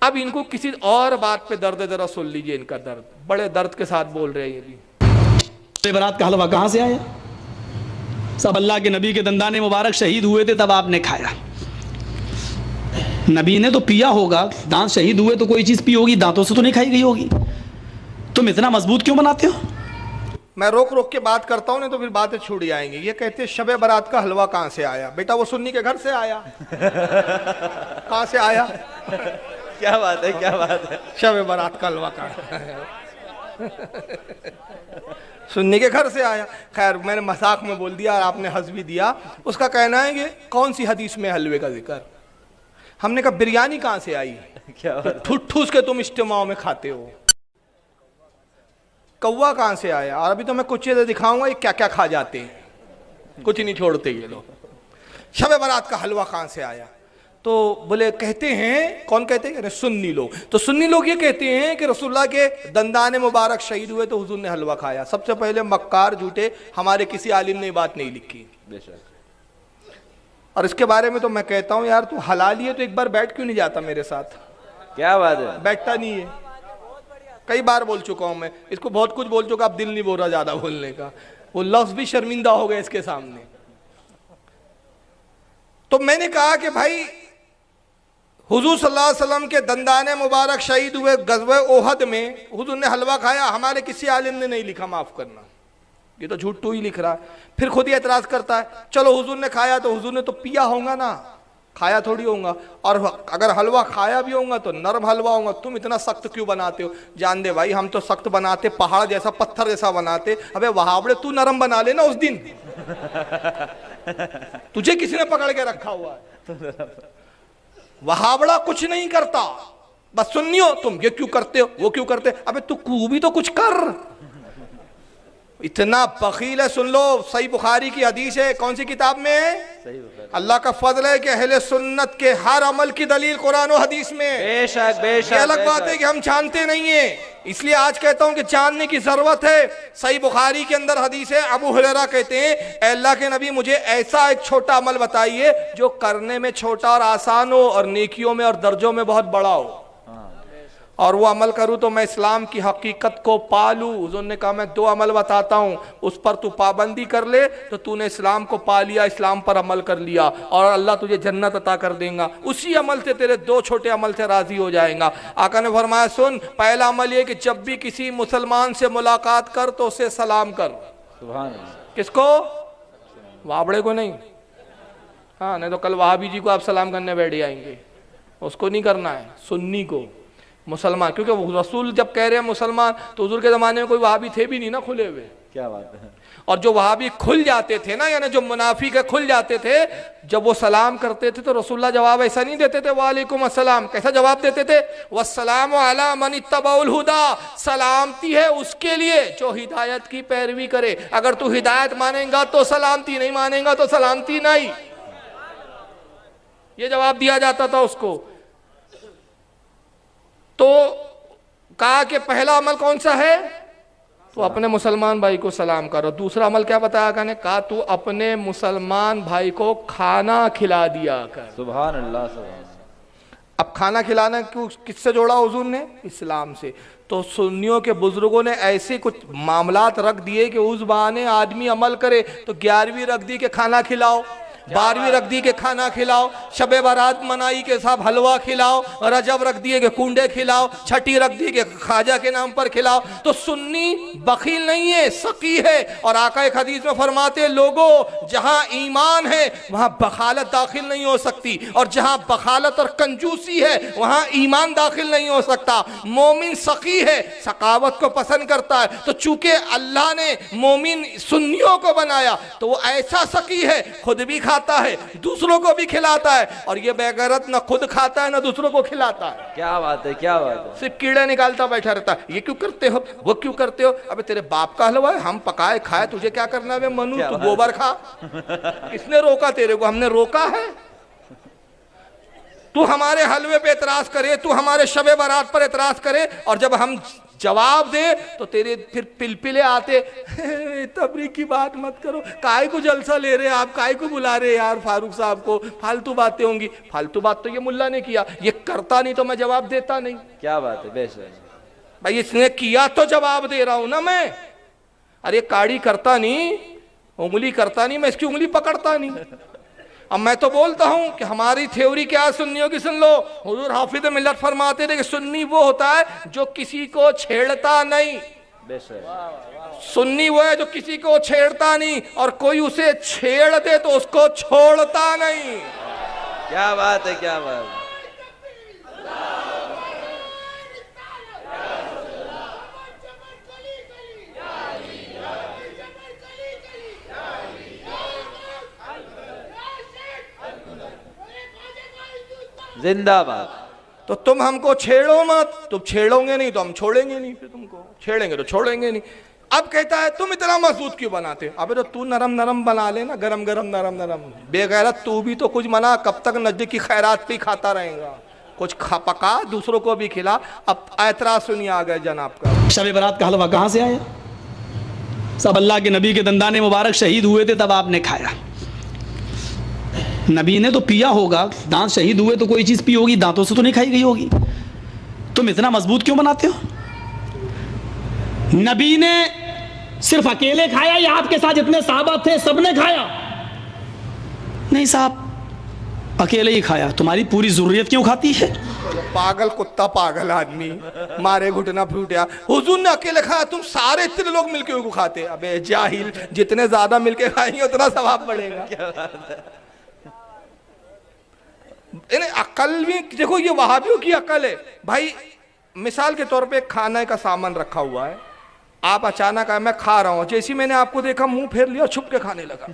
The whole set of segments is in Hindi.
अब इनको किसी और बात पे दर्द है, जरा सुन लीजिए इनका दर्द, बड़े दर्द के साथ बोल रहे हैं ये भी। बारात का हलवा कहाँ से आया? सब अल्लाह के नबी के दंदाने मुबारक शहीद हुए थे तब आपने खाया। नबी ने तो पिया होगा, दांत शहीद हुए तो कोई चीज़ पी होगी, दांतों से तो नहीं खाई गई होगी। तुम इतना मजबूत क्यों बनाते हो? मैं रोक रोक के बात करता हूँ, नहीं तो फिर बातें छूट जाएंगी। ये कहते हैं शबे बारात का हलवा कहाँ से आया? बेटा वो सुन्नी के घर से आया। कहाँ से आया? क्या बात है, क्या बात है। शबे बारात का हलवा कहाँ? सुन्नी के घर से आया। खैर मैंने मजाक में बोल दिया और आपने हंस भी दिया। उसका कहना है कि कौन सी हदीस में हलवे का जिक्र? हमने कहा बिरयानी कहाँ से आई? क्या बात? ठूस ठूस के तुम इज्तिमाओं में खाते हो। कौवा कहाँ से आया? और अभी तो मैं कुछ चीजें दिखाऊंगा ये क्या क्या खा जाते हैं, कुछ नहीं छोड़ते ये लोग। शबे बारात का हलवा कहाँ से आया? तो बोले कहते हैं, कौन कहते हैं? सुन्नी लोग। तो सुन्नी लोग ये कहते हैं कि रसूलुल्लाह के दंदाने मुबारक शहीद हुए तो हुजूर ने हलवा खाया। सबसे पहले मक्कार झूठे, हमारे किसी आलिम ने बात नहीं लिखी। बेशक। और इसके बारे में तो मैं कहता हूँ यार तू हलाली है तो एक बार बैठ क्यों नहीं जाता मेरे साथ? क्या बात है। बैठता नहीं है। कई बार बोल चुका हूं मैं इसको, बहुत कुछ बोल चुका, अब दिल नहीं बोल रहा ज्यादा बोलने का। वो लफ्ज भी शर्मिंदा हो गए इसके सामने। तो मैंने कहा कि भाई हुजूर सल्लल्लाहु अलैहि वसल्लम के दंदाने मुबारक शहीद हुए गज़वे ओहद में हुजूर ने हलवा खाया, हमारे किसी आलिम ने नहीं लिखा, माफ करना। ये तो झूठ तू ही लिख रहा है। फिर खुद ही एतराज करता है, चलो हुजूर ने खाया तो हुजूर ने तो पिया होगा ना, खाया थोड़ी होगा। और अगर हलवा खाया भी होगा तो नरम हलवा होगा, तुम इतना सख्त क्यों बनाते हो? जान दे भाई हम तो सख्त बनाते, पहाड़ जैसा पत्थर जैसा बनाते। अबे वहावड़े तू नरम बना लेना उस दिन। तुझे किसी ने पकड़ के रखा हुआ है? वहावड़ा कुछ नहीं करता, बस सुन्नियो तुम ये क्यों करते हो, वो क्यों करते? अबे तू भी तो कुछ कर। इतना बखील है। सुन लो, सही बुखारी की हदीस है। कौन सी किताब में है? अल्लाह का फजल है कि अहले सुन्नत के हर अमल की दलील कुरान और हदीस में। बेशक बेशक। ये अलग बात है कि हम जानते नहीं है, इसलिए आज कहता हूं कि जानने की जरूरत है। सही बुखारी के अंदर हदीस है, अबू हुरैरा कहते हैं अल्लाह के नबी मुझे ऐसा एक छोटा अमल बताइए जो करने में छोटा और आसान हो और नेकियों में और दर्जों में बहुत बड़ा हो, और वो अमल करूं तो मैं इस्लाम की हकीकत को पालूं। हुज़ूर ने कहा मैं 2 अमल बताता हूं, उस पर तू पाबंदी कर ले तो तूने इस्लाम को पा लिया, इस्लाम पर अमल कर लिया और अल्लाह तुझे जन्नत अता कर देगा। उसी अमल से तेरे 2 छोटे अमल से राजी हो जाएगा। आका ने फरमाया सुन, पहला अमल ये कि जब भी किसी मुसलमान से मुलाकात कर तो उसे सलाम कर। सुभान अल्लाह। किसको? वाबड़े को नहीं। हाँ, नहीं तो कल वहाबी जी को आप सलाम करने बैठ जाएंगे। उसको नहीं करना है, सुन्नी को, मुसलमान। क्योंकि रसूल जब कह रहे हैं मुसलमान तो हुजूर के ज़माने में कोई वहाबी थे भी नहीं ना खुले हुए। क्या बात है। और जो वहाबी खुल जाते थे ना, यानी जो मुनाफिक है खुल जाते थे, जब वो सलाम करते थे तो रसूलुल्लाह जवाब ऐसा नहीं देते थे वालेकुम अस्सलाम। कैसा जवाब देते थे? वस्सलामु अला मन इत्तबउल हुदा। सलामती है उसके लिए जो हिदायत की पैरवी करे। अगर तू हिदायत मानेगा तो सलामती, नहीं मानेगा तो सलामती नहीं। ये जवाब दिया जाता था उसको। तो कहा कि पहला अमल कौन सा है? तो अपने मुसलमान भाई को सलाम करो। दूसरा अमल क्या बताया? कहा तू अपने मुसलमान भाई को खाना खिला दिया कर। सुभान अल्लाह, सुभान। अब खाना खिलाना क्यों, किससे जोड़ा हुजूर ने? इस्लाम से। तो सुन्नियों के बुजुर्गों ने ऐसे कुछ मामलात रख दिए कि उस बहाने आदमी अमल करे। तो 11वीं रख दी कि खाना खिलाओ, 12वीं रख दी के खाना खिलाओ, शबे बारात मनाई के साथ हलवा खिलाओ, रजब रख दिए के कुंडे खिलाओ, छठी रख दी के ख्वाजा के नाम पर खिलाओ। तो सुन्नी बखील नहीं है, सकी है। और आका एक हदीस में फरमाते लोगों जहां ईमान है वहां बखालत दाखिल नहीं हो सकती, और जहां बखालत और कंजूसी है वहां ईमान दाखिल नहीं हो सकता। मोमिन सकी है, सकावत को पसंद करता है। तो चूंकि अल्लाह ने मोमिन सुन्नियों को बनाया तो वो ऐसा सकी है, खुद भी खाता है, दूसरों को भी खिलाता है। और ये बेगैरत ना खुद खाता है ना दूसरों को खिलाता है। क्या बात है, क्या बात है। सिर्फ कीड़े निकालता बैठा रहता है। ये क्यों करते हो, वो क्यों करते हो? अबे तेरे बाप का हलवा है, हम पकाए खाए, तुझे क्या करना है? मनु तू गोबर खा। किसने रोका तेरे को? हमने रोका है? तू हमारे हलवे पे एतराज करे, तू हमारे शबे बारात पर एतराज करे, और जब हम जवाब दे तो तेरे फिर पिलपिले आते तबरीग की बात मत करो, काय को जलसा ले रहे आप, काय को बुला रहे यार फारूक साहब को, फालतू बातें होंगी। फालतू बात तो ये मुल्ला ने किया, ये करता नहीं तो मैं जवाब देता नहीं। क्या बात है, बेशक भाई इसने किया तो जवाब दे रहा हूं ना मैं। अरे काड़ी करता नहीं, उंगली करता नहीं, मैं इसकी उंगली पकड़ता नहीं। अब मैं तो बोलता हूं कि हमारी थ्योरी क्या है सुन्नियों की, सुन लो। हुजूर हाफिज मिल्लत फरमाते थे कि सुन्नी वो होता है जो किसी को छेड़ता नहीं। सुन्नी वो है जो किसी को छेड़ता नहीं, और कोई उसे छेड़ दे तो उसको छोड़ता नहीं। क्या बात है, क्या बात है। जिंदाबाद। तो तुम हमको छेड़ो मत, तुम छेड़ोगे नहीं तो हम छोड़ेंगे नहीं, फिर तुमको छेड़ेंगे तो छोड़ेंगे नहीं। अब कहता है तुम इतना मजबूत क्यों बनाते हो? अबे तो तू नरम नरम बना ले ना, गरम गरम नरम नरम। बेगैरत तू भी तो कुछ मना, कब तक नजदीक की खैरात पे खाता रहेगा? कुछ खा पका दूसरों को भी खिला। अब ऐतराज सुनिए आ गए जनाब का। शब बारात का हलवा कहाँ से आया? सब अल्लाह के नबी के दंदाने मुबारक शहीद हुए थे तब आपने खाया। नबी ने तो पिया होगा, दांत शहीद हुए तो कोई चीज़ पी होगी, दांतों से तो नहीं खाई गई होगी। तुम इतना मजबूत क्यों बनाते हो? नबी ने सिर्फ अकेले खाया या आपके साथ जितने साहबा थे सबने खाया? नहीं साहब, अकेले ही खाया। तुम्हारी पूरी ज़रूरत क्यों खाती है? पागल कुत्ता, पागल आदमी, मारे घुटना फूटा। हुजूर ने अकेले खाया, तुम सारे इतने लोग मिलके उनको खाते। अबे जाहिल, जितने ज्यादा मिलके खाएंगे उतना सवाब बढ़ेगा। अकल भी देखो, ये वहाबियों की अकल है भाई। मिसाल के तौर पे खाने का सामान रखा हुआ है, आप अचानक आए, मैं खा रहा हूं, जैसे मैंने आपको देखा मुंह फेर लिया और छुप के खाने लगा।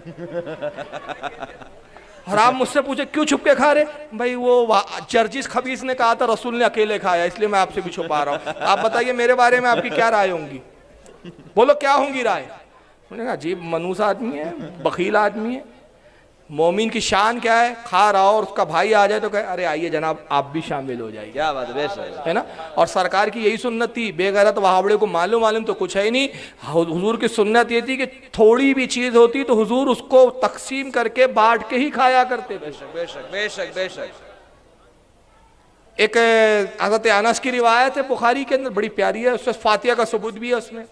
और आप मुझसे पूछे क्यों छुप के खा रहे? भाई वो जर्जिस खबीस ने कहा था रसूल ने अकेले खाया, इसलिए मैं आपसे भी छुपा रहा हूं। आप बताइए मेरे बारे में आपकी क्या राय होंगी? बोलो क्या होंगी राय? मैंने कहा अजीब मनूस आदमी है, बखील आदमी है। मोमिन की शान क्या है? खा रहा हो और उसका भाई आ जाए तो कहे अरे आइए जनाब आप भी शामिल हो जाइए। क्या बात है ना? और सरकार की यही सुन्नत थी। बेगैरत वहाबड़े को मालूम तो कुछ है ही नहीं। हुजूर की सुन्नत ये थी कि थोड़ी भी चीज होती तो हुजूर उसको तकसीम करके बांट के ही खाया करते। बेशक बेशक बेशक बेशक। एक हज़रत अनस की रिवायत है बुखारी के अंदर, बड़ी प्यारी है, उससे फातिहा का सबूत भी है उसमें।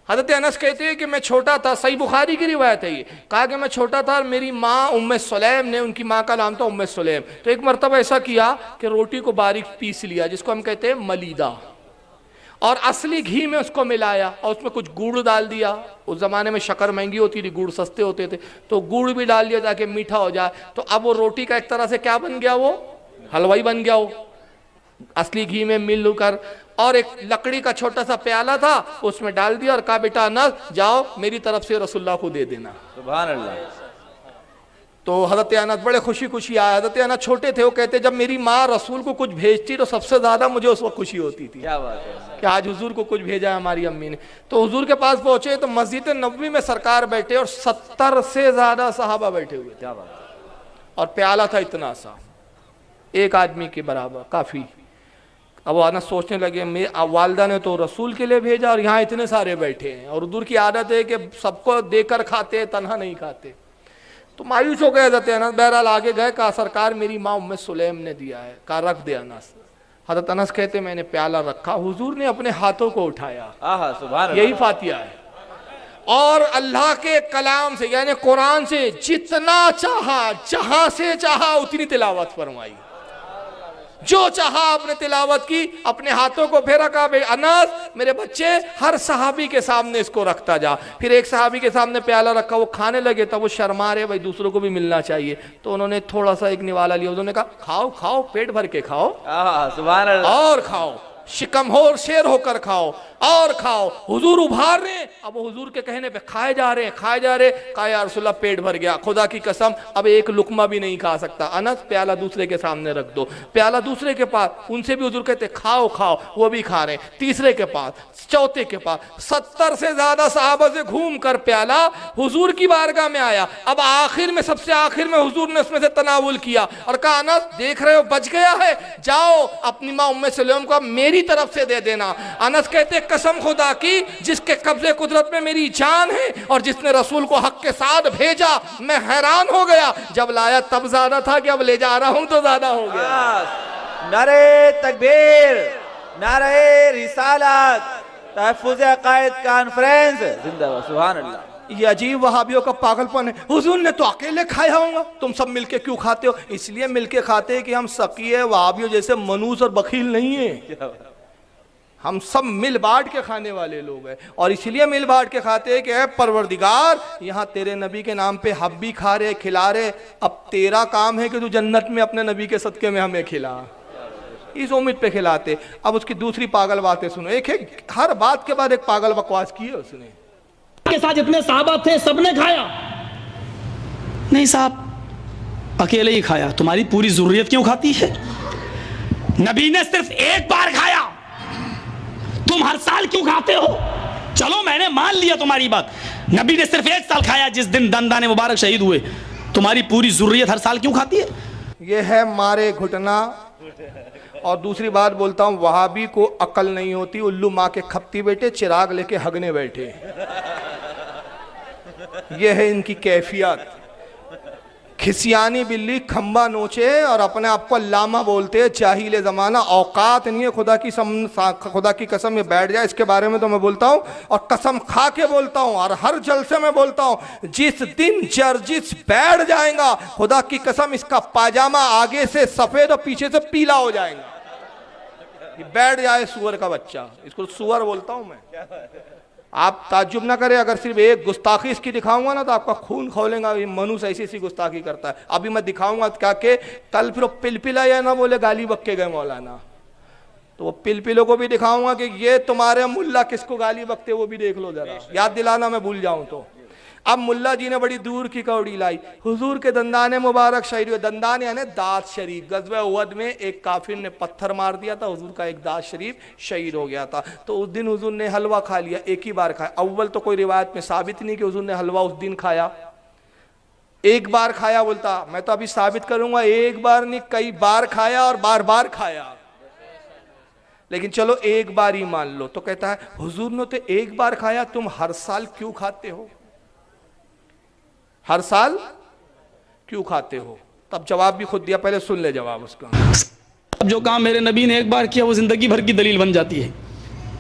हज़रत अनस कहते हैं कि मैं छोटा था, सही बुखारी की रिवायत है ये, कहा कि मैं छोटा था और मेरी माँ उम्मे सुलैम ने, उनकी माँ का नाम था उम्मे सुलैम, तो एक मरतबा ऐसा किया कि रोटी को बारीक पीस लिया, जिसको हम कहते हैं मलीदा, और असली घी में उसको मिलाया और उसमें कुछ गुड़ डाल दिया। उस ज़माने में शक्कर महंगी होती थी, गुड़ सस्ते होते थे, तो गुड़ भी डाल दिया ताकि मीठा हो जाए। तो अब वो रोटी का एक तरह से क्या बन गया, वो हलवाई बन गया वो, असली घी में मिल कर। और एक लकड़ी का छोटा सा प्याला था, उसमें डाल दिया और कहा बेटा अनस जाओ मेरी तरफ से रसूलुल्लाह को दे देना। सुभान अल्लाह। तो हज़रत अनस बड़े खुशी खुशी आया। हज़रत अनस छोटे थे, वो कहते जब मेरी माँ रसूल को कुछ भेजती तो सबसे ज्यादा मुझे उस वक्त खुशी होती थी। क्या बात है कि आज हुजूर को कुछ भेजा है हमारी अम्मी ने। तो हुजूर के पास पहुंचे तो मस्जिद नबवी में सरकार बैठे और 70 से ज्यादा सहाबा बैठे हुए। क्या बात है। और प्याला था इतना सा, एक आदमी के बराबर, काफी। अब वो अनस सोचने लगे वालदा ने तो रसूल के लिए भेजा और यहाँ इतने सारे बैठे हैं, और हुजूर की आदत है कि सबको देकर खाते, तन्हा नहीं खाते। तो मायूस हो गए हज़रत अनस। बहरहाल आगे गए, कहा सरकार मेरी माँ उम्मे सुलैम ने दिया है। कहा रख दे अनस। हज़रत अनस कहते मैंने प्याला रखा, हुजूर ने अपने हाथों को उठाया। आहा सुभान अल्लाह। यही फातिहा है। और अल्लाह के कलाम से यानी कुरान से जितना चाहा, जहां से चाहा उतनी तिलावत फरमाई, जो चाहा आपने तिलावत की, अपने हाथों को फेरा, कहा अनस मेरे बच्चे हर सहाबी के सामने इसको रखता जा। फिर एक सहाबी के सामने प्याला रखा, वो खाने लगे, तब वो शर्मा रहे, भाई दूसरों को भी मिलना चाहिए, तो उन्होंने थोड़ा सा एक निवाला लिया। उन्होंने कहा खाओ खाओ, पेट भर के खाओ, सुभान अल्लाह, और खाओ, शिकमहोर शेर होकर खाओ और खाओ। हुजूर उभार रहे, अब वो हुजूर के कहने पे खाए जा रहे हैं, खाए जा रहे। कहा या रसूलल्लाह पेट भर गया, खुदा की कसम अब एक लुकमा भी नहीं खा सकता। अनस प्याला दूसरे के सामने रख दो, प्याला दूसरे के पास, उनसे भी हुजूर कहते खाओ खाओ, वो भी खा रहे हैं, तीसरे के पास, चौथे के पास, 70 से ज्यादा सहाबा से घूम कर प्याला हुजूर की बारगाह में आया। अब आखिर में, सबसे आखिर में हुजूर ने उसमें से तनावुल किया और कहा अनस देख रहे हो बच गया है, जाओ अपनी माँ उम्मे सुलैम को मेरी मेरी तरफ से दे देना। अनस कहते कसम खुदा की जिसके कब्जे कुदरत में मेरी जान है और जिसने रसूल को हक के साथ भेजा, मैं हैरान हो गया। जब लाया तब ज्यादा था कि अब ले जा रहा हूं तो ज्यादा हो गया। नारे तकबीर, नारे रिसालत, तहफ्फुज़ अक़ाइद कॉन्फ्रेंस जिंदाबाद। सुभान अल्लाह। ये अजीब वहाबियों का पागलपन है। हुजूर ने तो अकेले खाया होगा, तुम सब मिलके क्यों खाते हो? इसलिए मिलके खाते हैं कि हम सकीय वहाबियों जैसे मनूस और बखील नहीं है। हम सब मिल बांट के खाने वाले लोग हैं और इसलिए मिल बांट के खाते हैं कि ऐ परवरदिगार, यहाँ तेरे नबी के नाम पे हम भी खा रहे खिला रहे, अब तेरा काम है कि तू जन्नत में अपने नबी के सदके में हमें खिला। इस उम्मीद पे खिलाते। अब उसकी दूसरी पागल बातें सुनो। एक हर बात के बाद एक पागल बकवास की है उसने। के साथ जितने साहबा थे सबने खाया। नहीं साहब, अकेले ही खाया। तुम्हारी पूरी जरूरत क्यों खाती है? नबी ने सिर्फ एक बार खाया, तुम हर साल क्यों खाते हो? चलो मैंने मान लिया तुम्हारी बात, नबी ने सिर्फ एक साल खाया जिस दिन दंदाने मुबारक शहीद हुए। तुम्हारी पूरी जरूरत हर साल क्यों खाती है? यह है मारे घुटना। और दूसरी बात बोलता हूं, वहाबी को अकल नहीं होती, उल्लू माँ के खपती बेटे चिराग लेके हगने बैठे। यह है इनकी कैफियत। खिसियानी बिल्ली खंबा नोचे और अपने आप को अल्लामा बोलते हैं। जाहिल जमाना, औकात नहीं है। खुदा की कसम ये बैठ जाए, इसके बारे में तो मैं बोलता हूँ और कसम खा के बोलता हूँ और हर जलसे में बोलता हूँ, जिस दिन जर्जिस बैठ जाएगा, खुदा की कसम इसका पाजामा आगे से सफेद और पीछे से पीला हो जाएगा। ये बैठ जाए सुअर का बच्चा, इसको सुअर बोलता हूँ मैं। आप ताज्जुब ना करें, अगर सिर्फ एक गुस्ताखी इसकी दिखाऊंगा ना तो आपका खून खौलेगा। ये मनुष्य ऐसी ऐसी गुस्ताखी करता है। अभी मैं दिखाऊंगा क्या के कल फिर पिलपिला या ना बोले गाली बक्के गए मौलाना, तो वो पिलपिलों को भी दिखाऊंगा कि ये तुम्हारे मुल्ला किसको गाली बकते, वो भी देख लो जरा, याद दिलाना मैं भूल जाऊं तो। अब मुल्ला जी ने बड़ी दूर की कौड़ी लाई, हुजूर के दंदाने मुबारक शरीफ, दंदान यानी दांत शरीफ। गज़वे उहद में एक काफिर ने पत्थर मार दिया था, हुजूर का एक दांत शरीफ शहीद हो गया था। तो उस दिन हुजूर ने हलवा खा लिया, एक ही बार खाया। अव्वल तो कोई रिवायत में साबित नहीं कि हुजूर ने हलवा उस दिन खाया, एक बार खाया। बोलता मैं तो अभी साबित करूंगा, एक बार नहीं कई बार खाया और बार बार खाया। लेकिन चलो एक बार ही मान लो। तो कहता है हुजूर ने तो एक बार खाया, तुम हर साल क्यों खाते हो? हर साल क्यों खाते हो? तब जवाब भी खुद दिया, पहले सुन ले जवाब उसका। अब जो काम मेरे नबी ने एक बार किया वो जिंदगी भर की दलील बन जाती है।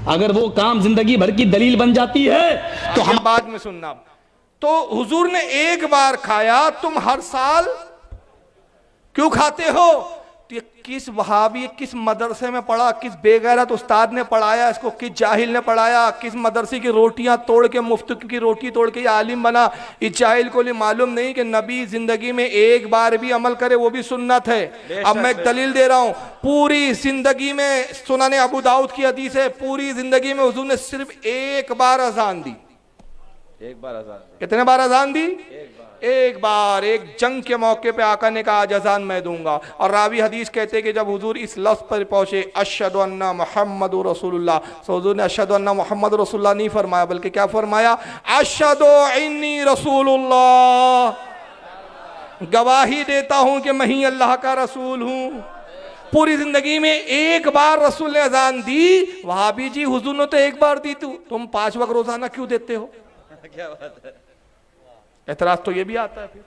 अगर वो काम जिंदगी भर की दलील बन जाती है तो हम बाद में सुनना। तो हुजूर ने एक बार खाया, तुम हर साल क्यों खाते हो? तो ये किस वहाबी, किस मदरसे में पढ़ा, किस बेगैरत उस्ताद ने पढ़ाया इसको, किस जाहिल ने पढ़ाया, किस मदरसे की रोटियां तोड़ के, मुफ्त की रोटी तोड़ के ये आलिम बना? इस जाहिल को मालूम नहीं कि नबी जिंदगी में एक बार भी अमल करे वो भी सुन्नत है। अब मैं एक दलील दे रहा हूं, पूरी जिंदगी में सुनन अबू दाऊद की हदीस है, पूरी जिंदगी में हुजूर ने सिर्फ एक बार अजान दी। एक बार अजान। कितने बार अजान दी? एक बार। एक जंग के मौके पे आका ने कहा आज अजान मैं दूंगा। और रावी हदीस कहते कि जब हुजूर इस लफ्ज़ पर पहुंचे अशहदु अन्ना मुहम्मदुर रसूलुल्लाह, तो हुजूर ने अशहदु अन्ना मुहम्मदुर रसूलुल्लाह नहीं फरमाया, बल्कि क्या फरमाया? अशहदु अन्नी रसूलुल्लाह, गवाही देता हूं कि मैं ही अल्लाह का रसूल हूं। पूरी जिंदगी में एक बार रसूल ने अजान दी। वहाबी जी हुजूर ने तो एक बार दी, तुम 5 वक्त रोजाना क्यों देते हो? क्या बात है। एतराज तो ये भी आता है फिर।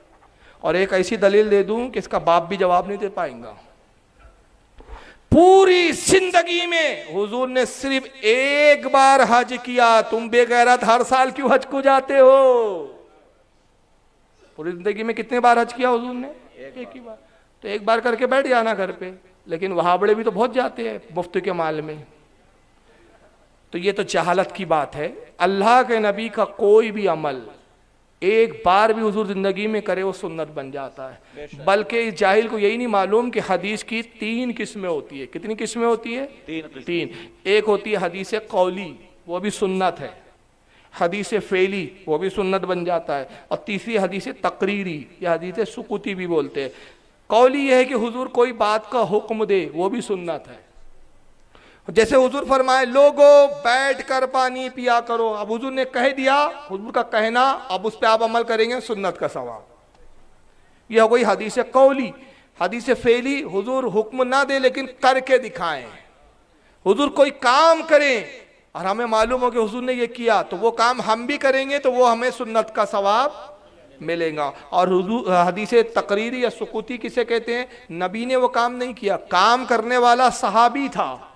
और एक ऐसी दलील दे दूं कि इसका बाप भी जवाब नहीं दे पाएगा। पूरी जिंदगी में हुजूर ने सिर्फ एक बार हज किया, तुम बेगैरत हर साल क्यों हज को जाते हो? पूरी जिंदगी में कितने बार हज किया हुजूर ने? एक ही बार। तो एक बार करके बैठ जाना घर पे। लेकिन वहाबड़े भी तो बहुत जाते हैं मुफ्त के माल में। तो ये तो जहालत की बात है। अल्लाह के नबी का कोई भी अमल एक बार भी हुजूर जिंदगी में करे वो सुन्नत बन जाता है। बल्कि इस जाहिल को यही नहीं मालूम कि हदीस की 3 किस्में होती है। कितनी किस्में होती है? 3। एक होती है हदीस कौली, वो भी सुन्नत है। हदीस फेली, वो भी सुन्नत बन जाता है। और तीसरी हदीस तकरीरी या हदीस सुकुती भी बोलते हैं। कौली यह है कि हुजूर कोई बात का हुक्म दे, वो भी सुन्नत है। जैसे हुजूर फरमाए लोगों बैठ कर पानी पिया करो, अब हुजूर ने कह दिया, हुजूर का कहना, अब उस पर आप अमल करेंगे, सुन्नत का सवाब। यह हो गई हदीस कौली। हदीस फेली, हुजूर हुक्म ना दे लेकिन करके दिखाएं, हुजूर कोई काम करें और हमें मालूम हो कि हुजूर ने ये किया, तो वो काम हम भी करेंगे तो वो हमें सुन्नत का सवाब मिलेगा। और हुजूर हदीस तकरीरी या सुकूती किसे कहते हैं? नबी ने वो काम नहीं किया, काम करने वाला सहाबी था,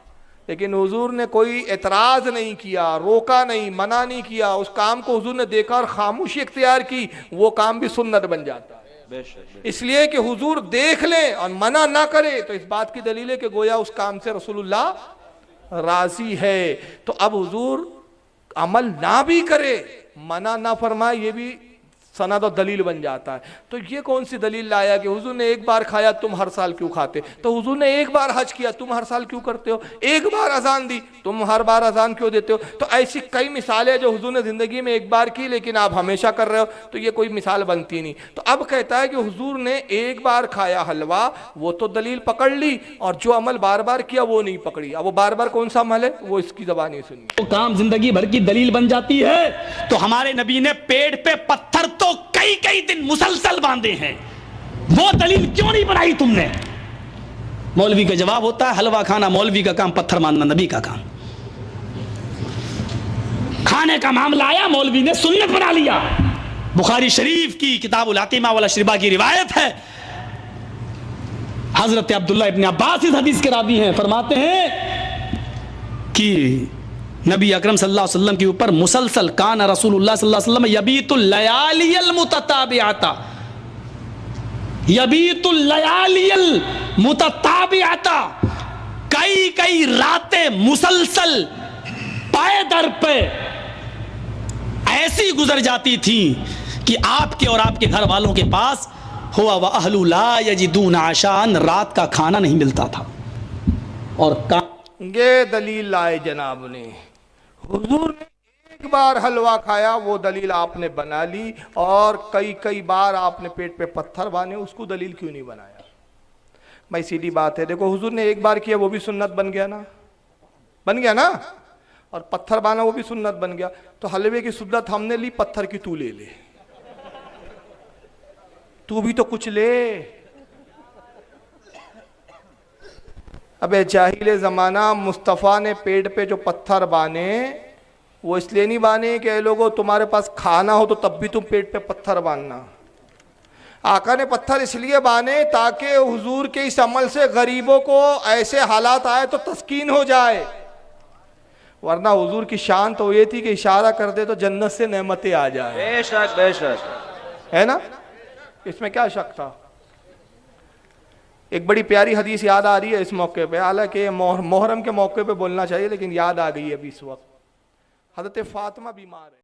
लेकिन हुजूर ने कोई एतराज नहीं किया, रोका नहीं, मना नहीं किया, उस काम को हुजूर ने देखा और खामोशी इख्तियार की, वो काम भी सुन्नत बन जाता है। इसलिए कि हुजूर देख ले और मना ना करे तो इस बात की दलील है कि गोया उस काम से रसूलुल्लाह राजी है। तो अब हुजूर अमल ना भी करे, मना ना फरमाए, ये भी सनद और दलील बन जाता है। तो ये कौन सी दलील लाया कि हुजूर ने एक बार खाया तुम हर साल क्यों खाते? तो हुजूर ने एक बार हज किया तुम हर साल क्यों करते हो? एक बार अजान दी तुम हर बार अजान क्यों देते हो? तो ऐसी कई मिसालें जो हुजूर ने जिंदगी में एक बार की लेकिन आप हमेशा कर रहे हो, तो ये कोई मिसाल बनती नहीं। तो अब कहता है कि हुजूर ने एक बार खाया हलवा, वो तो दलील पकड़ ली, और जो अमल बार बार किया वो नहीं पकड़ी। अब वो बार बार कौन सा अमल है वो इसकी जबानी सुनिए। तो काम जिंदगी भर की दलील बन जाती है। तो हमारे नबी ने पेड़ पे पत्थर तो कई कई दिन मुसलसल बांधे हैं, वो दलील क्यों नहीं बनाई तुमने? मौलवी का जवाब होता है हलवा खाना मौलवी का काम, पत्थर मानना नबी का काम। खाने का मामला आया, मौलवी ने सुन्नत बना लिया। बुखारी शरीफ की किताबुल हकीमा वाला शरीबा की रिवायत है, हजरत अब्दुल्ला इब्न अब्बास इस हदीस के रावी हैं, फरमाते हैं कि नबी अकरम सल्लल्लाहु अलैहि वसल्लम के ऊपर मुसलसल कान रसूलुल्लाह सल्लल्लाहु अलैहि वसल्लम यबीतुल लयालियल मुतताबिआता, यबीतुल लयालियल मुतताबिआता, कई कई रातें मुसलसल पाए दर पे ऐसी गुजर जाती थी कि आपके और आपके घर वालों के पास हुआ व अहलु ला यजिदून आशान, रात का खाना नहीं मिलता था। और ये दलील लाए जनाब ने, हुजूर ने एक बार हलवा खाया वो दलील आपने बना ली, और कई कई बार आपने पेट पे पत्थर बांधे, उसको दलील क्यों नहीं बनाया? भाई सीधी बात है, देखो हुजूर ने एक बार किया वो भी सुन्नत बन गया ना, बन गया ना, और पत्थर बांधा वो भी सुन्नत बन गया। तो हलवे की सुन्नत हमने ली, पत्थर की तू ले ले, तू भी तो कुछ ले। अबे जाहिल ज़माना, मुस्तफ़ा ने पेड़ पे जो पत्थर बाने वो इसलिए नहीं बाने कि लोगों तुम्हारे पास खाना हो तो तब भी तुम पेट पे पत्थर बांधना। आका ने पत्थर इसलिए बाने ताकि हुजूर के इस अमल से गरीबों को ऐसे हालात आए तो तस्कीन हो जाए, वरना हुजूर की शान तो ये थी कि इशारा कर दे तो जन्नत से नेमतें आ जाए। बेशक बेशक, है ना, इसमें क्या शक था। एक बड़ी प्यारी हदीस याद आ रही है इस मौके पे, हालांकि मोहर्रम के मौके पे बोलना चाहिए लेकिन याद आ गई है अभी इस वक्त। हज़रत फातिमा बीमार है।